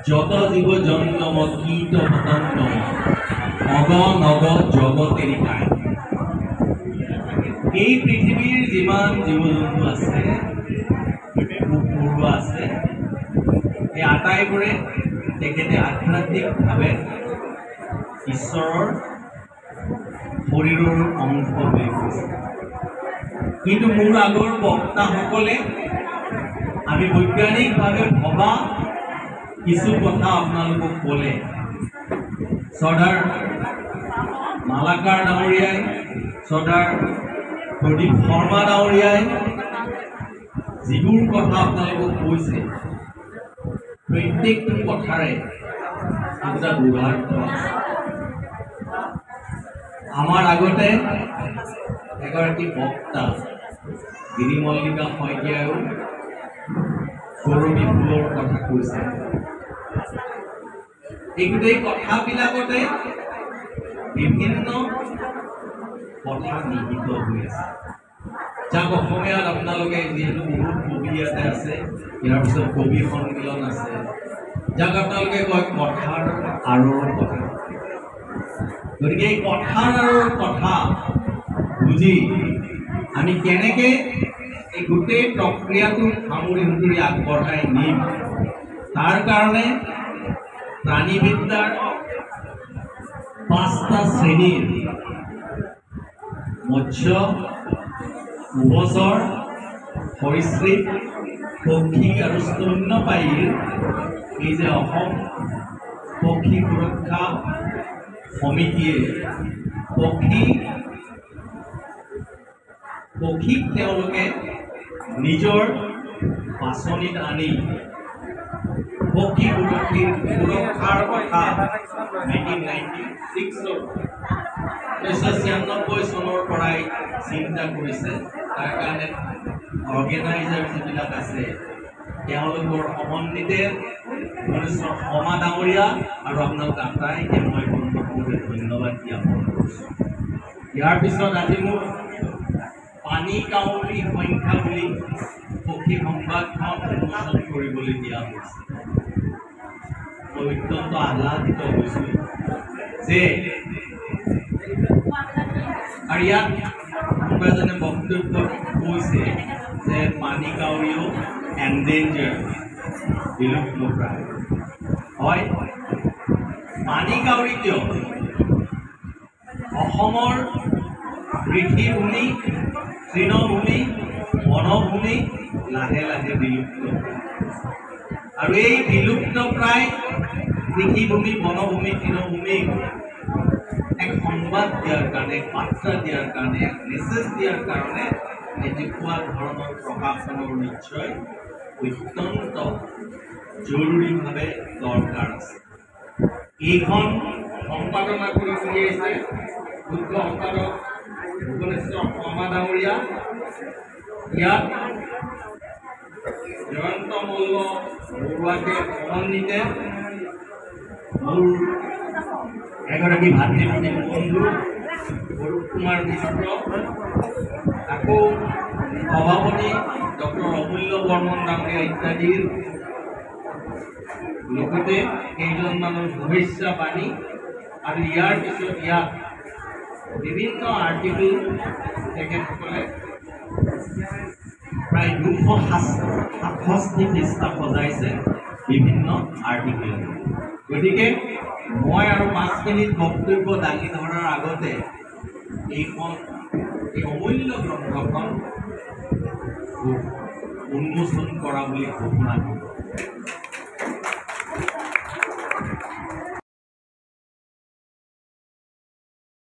যত জীব জন্ম কীট পতঙ্গ অগ নগ জগতেৰি কায়। এই পৃথিৱীৰ যিমান জীৱ জন্তু আছে, পোক পৰুৱা আছে, এই আটাইবোৰে তেখেতে আধ্যাত্মিকভাৱে ঈশ্বৰৰ শৰীৰৰ অংশ বুলি কৈছে। কিন্তু মোৰ আগৰ বক্তাসকলে আমি বৈজ্ঞানিকভাৱে ভবা কিছু কথা আপোনালোকক ক'লে। চৰ্দাৰ মালাকাৰ ডাঙৰীয়াই, চৰ্দাৰ প্ৰদীপ শৰ্মা ডাঙৰীয়াই যিবোৰ কথা আপোনালোকক কৈছে, প্ৰত্যেকটো কথাৰে এটা দুৰ্ভাগ্য আছে। আমাৰ আগতে এগৰাকী বক্তা গিৰিমল্লিকা শইকীয়ায়ো কৰবী ফুলৰ কথা কৈছে। এই গোটেই কথাবিলাকতে বিভিন্ন কথা নিহিত হৈ আছে, যাক অসমীয়াত আপোনালোকে যিহেতু বহুত কবি ইয়াতে আছে, ইয়াৰ পিছত কবি সন্মিলন আছে, যাক আপোনালোকে কয় কথাৰ আঁৰৰ কথা। গতিকে এই কথাৰ আঁৰৰ কথা বুজি আমি কেনেকৈ এই গোটেই প্ৰক্ৰিয়াটো সামৰি সুতৰি আগবঢ়াই নিম, তাৰ কাৰণে প্ৰাণীবিদ্যাৰ 5টা শ্ৰেণীৰ মৎস্য, উভচৰ, সৰীসৃপ, পক্ষী আৰু স্তন্যপায়ীৰ এই যে অসম পক্ষী সুৰক্ষা সমিতিয়ে পক্ষীক তেওঁলোকে নিজৰ বাছনিত আনি পক্ষী সুৰক্ষাৰ কথা 1996 চনৰ পৰাই চিন্তা কৰিছে। তাৰ কাৰণে অৰ্গেনাইজাৰ যিবিলাক আছে তেওঁলোকৰ সমন্বিতে শৰ্মা ডাঙৰীয়া আৰু আপোনালোক আটাইকে মই বন্ধুসকলক ধন্যবাদ জ্ঞাপন কৰিছোঁ। ইয়াৰ পিছত আজি মোৰ পানী কাউৰী সংখ্যা বুলি পক্ষী সংবাদখন উন্মোচন কৰিবলৈ দিয়া হৈছে। মই অত্যন্ত আহ্লাদিত হৈছোঁ যে আৰু ইয়াত কোনোবা এজনে বক্তব্য কৈছে যে পানী কাউৰীও এনডেঞ্জাৰ, বিলুপ্তপ্ৰায়। হয়, পানী কাউৰী কিয়? অসমৰ কৃষিভূমি, তৃণভূমি, বনভূমি লাহে লাহে বিলুপ্ত, আৰু এই বিলুপ্তপ্ৰায় কৃষিভূমি, বনভূমি, তৃণভূমিক এক সংবাদ দিয়াৰ কাৰণে, বাৰ্তা দিয়াৰ কাৰণে, মেছেজ দিয়াৰ কাৰণে এনেকুৱা ধৰণৰ প্ৰকাশনৰ নিশ্চয় অত্যন্ত জৰুৰীভাৱে দৰকাৰ আছে। এইখন সম্পাদনা কৰি উলিয়াইছে মুখ্য সম্পাদক ভুৱনেশ্বৰ শৰ্মা ডাঙৰীয়া। ইয়াত জয়ন্ত মল্ল বৰুৱাকে সমন্বিতে মোৰ এগৰাকী ভাতৃভনী বন্ধু অৰূপ কুমাৰ মিশ্ৰ, আকৌ সভাপতি ডক্টৰ অমূল্য বৰ্মন ডাঙৰীয়া ইত্যাদিৰ লগতে কেইজনমানৰ শুভেচ্ছা বাণী, আৰু ইয়াৰ পিছত ইয়াত বিভিন্ন আৰ্টিকেল তেখেতসকলে প্ৰায় 267 পৃষ্ঠা সজাইছে বিভিন্ন আৰ্টিকেল। গতিকে মই আৰু 5 মিনিট বক্তব্য দাঙি ধৰাৰ আগতে এই অমূল্য গ্ৰন্থখন উন্মোচন কৰা বুলি ঘোষণা কৰোঁ।